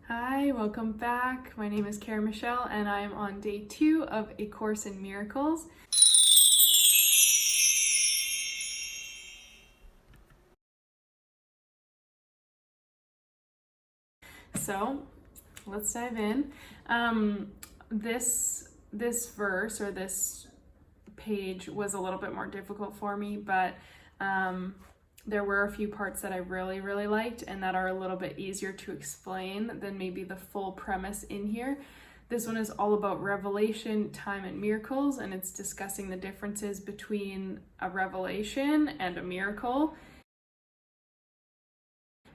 Hi, welcome back. My name is Kara Michelle and I am on day 2 of A Course in Miracles. So let's dive in. This verse or this page was a little bit more difficult for me, but there were a few parts that I really liked and that are a little bit easier to explain than maybe the full premise in here. This one is all about revelation, time, and miracles, and it's discussing the differences between a revelation and a miracle.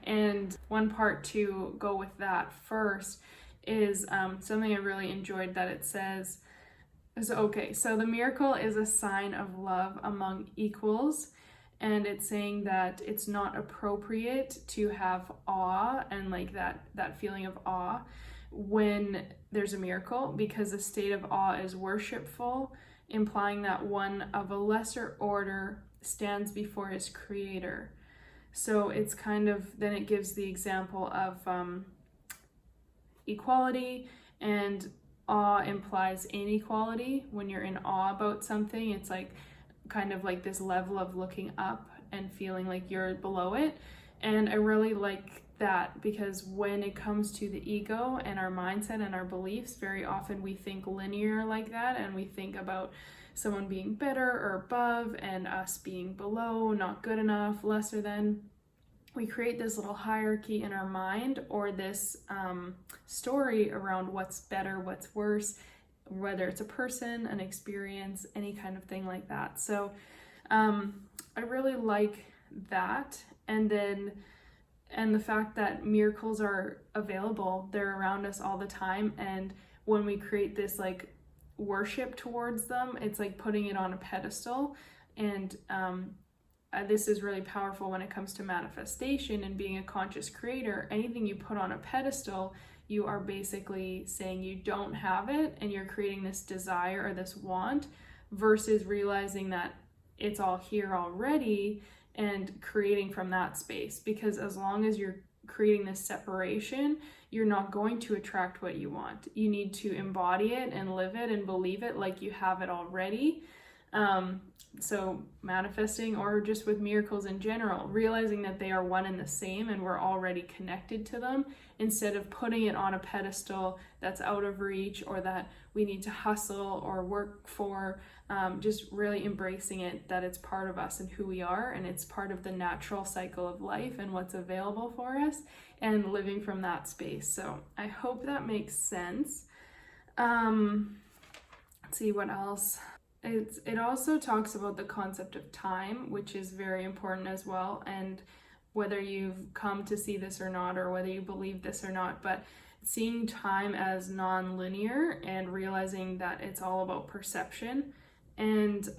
And one part to go with that first is something I really enjoyed that it says, so the miracle is a sign of love among equals. And it's saying that it's not appropriate to have awe and like that feeling of awe when there's a miracle, because the state of awe is worshipful, implying that one of a lesser order stands before his creator. So it's kind of, then it gives the example of equality, and awe implies inequality. When you're in awe about something, it's like kind of like this level of looking up and feeling like you're below it. And I really like that, because when it comes to the ego and our mindset and our beliefs, very often we think linear like that, and we think about someone being better or above and us being below, not good enough, lesser than. We create this little hierarchy in our mind, or this story around what's better, what's worse, whether it's a person, an experience, any kind of thing like that. So I really like that. And the fact that miracles are available, they're around us all the time. And when we create this like worship towards them, it's like putting it on a pedestal. And this is really powerful when it comes to manifestation and being a conscious creator. Anything you put on a pedestal, you are basically saying you don't have it, and you're creating this desire or this want, versus realizing that it's all here already and creating from that space. Because as long as you're creating this separation, you're not going to attract what you want. You need to embody it and live it and believe it like you have it already. So manifesting, or just with miracles in general, realizing that they are one and the same and we're already connected to them, instead of putting it on a pedestal that's out of reach or that we need to hustle or work for. Just really embracing it, that it's part of us and who we are, and it's part of the natural cycle of life and what's available for us, and living from that space. So I hope that makes sense. Let's see what else. It also talks about the concept of time, which is very important as well, and whether you've come to see this or not, or whether you believe this or not, but seeing time as non-linear and realizing that it's all about perception. And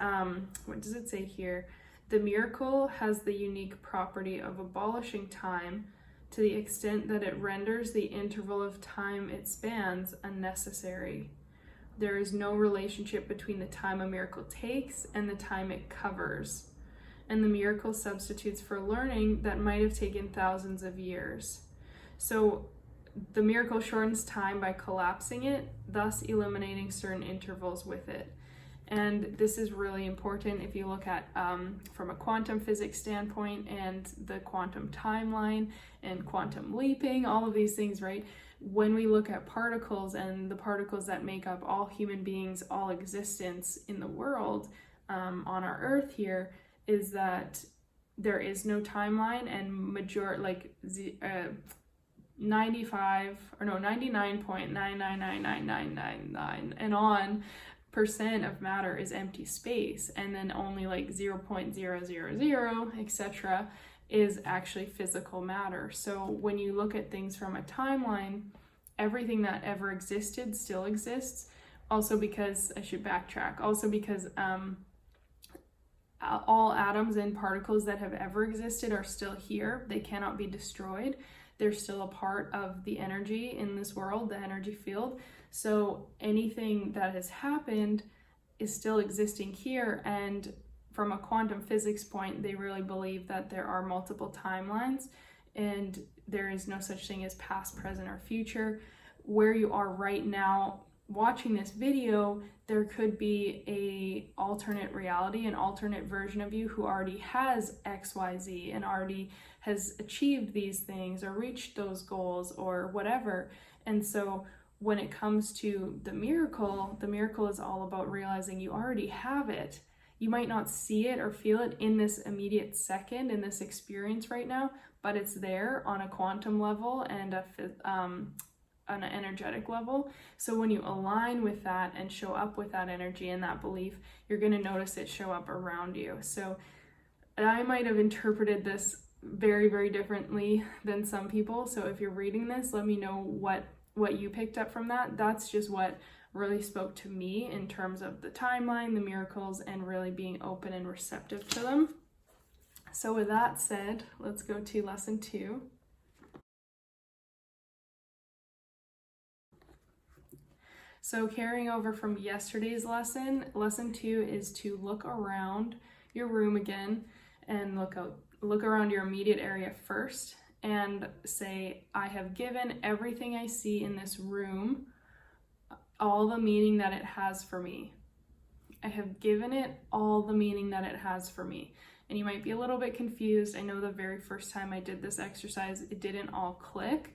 what does it say here? The miracle has the unique property of abolishing time to the extent that it renders the interval of time it spans unnecessary. There is no relationship between the time a miracle takes and the time it covers. And the miracle substitutes for learning that might have taken thousands of years. So the miracle shortens time by collapsing it, thus eliminating certain intervals with it. And this is really important if you look at from a quantum physics standpoint, and the quantum timeline and quantum leaping, all of these things, right? When we look at particles and the particles that make up all human beings, all existence in the world, on our earth here, is that there is no timeline, and 99.9999999 and on percent of matter is empty space, and then only like 0.000 etc. is actually physical matter. So when you look at things from a timeline, everything that ever existed still exists. Also because, I should backtrack, also because all atoms and particles that have ever existed are still here. They cannot be destroyed. They're still a part of the energy in this world, the energy field. So anything that has happened is still existing here. And from a quantum physics point, they really believe that there are multiple timelines, and there is no such thing as past, present, or future. Where you are right now watching this video, there could be a alternate reality, an alternate version of you who already has XYZ and already has achieved these things or reached those goals or whatever. And so when it comes to the miracle is all about realizing you already have it. You might not see it or feel it in this immediate second, in this experience right now, but it's there on a quantum level and on an energetic level. So when you align with that and show up with that energy and that belief, you're going to notice it show up around you. So I might have interpreted this very, very differently than some people. So if you're reading this, let me know what you picked up from that. That's just what really spoke to me in terms of the timeline, the miracles, and really being open and receptive to them. So with that said, let's go to lesson 2. So carrying over from yesterday's lesson, lesson 2 is to look around your room again and look around your immediate area first and say, I have given everything I see in this room all the meaning that it has for me. I have given it all the meaning that it has for me. And you might be a little bit confused. I know the very first time I did this exercise, it didn't all click.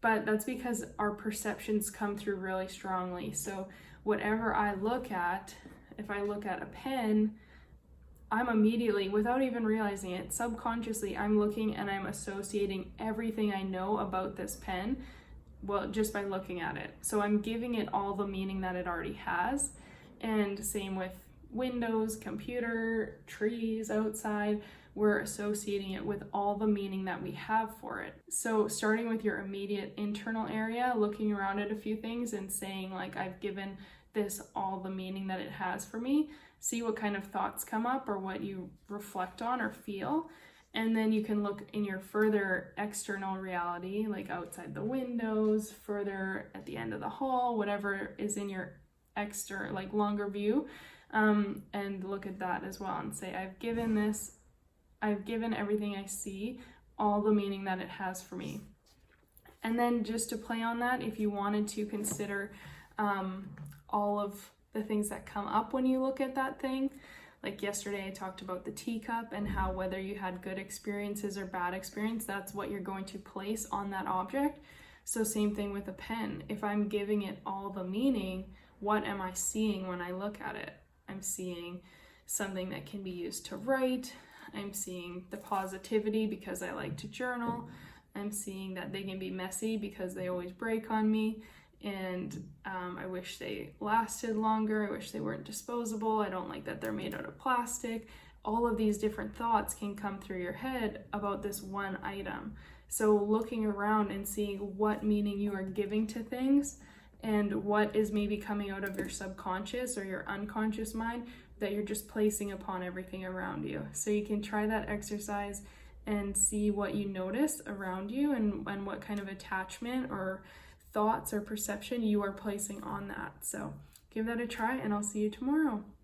But that's because our perceptions come through really strongly. So whatever I look at, if I look at a pen, I'm immediately, without even realizing it, subconsciously, I'm looking and I'm associating everything I know about this pen, well, just by looking at it. So I'm giving it all the meaning that it already has. And same with windows, computer, trees outside, we're associating it with all the meaning that we have for it. So starting with your immediate internal area, looking around at a few things and saying like, I've given this all the meaning that it has for me. See what kind of thoughts come up or what you reflect on or feel. And then you can look in your further external reality, like outside the windows, further at the end of the hall, whatever is in your external, like longer view, and look at that as well and say, I've given everything I see all the meaning that it has for me. And then just to play on that, if you wanted to consider all of the things that come up when you look at that thing, like yesterday I talked about the teacup and how whether you had good experiences or bad experience, that's what you're going to place on that object. So same thing with a pen. If I'm giving it all the meaning, what am I seeing when I look at it? I'm seeing something that can be used to write. I'm seeing the positivity because I like to journal. I'm seeing that they can be messy because they always break on me. And I wish they lasted longer. I wish they weren't disposable. I don't like that they're made out of plastic. All of these different thoughts can come through your head about this one item. So looking around and seeing what meaning you are giving to things and what is maybe coming out of your subconscious or your unconscious mind that you're just placing upon everything around you. So you can try that exercise and see what you notice around you and what kind of attachment or thoughts or perception you are placing on that. So give that a try and I'll see you tomorrow.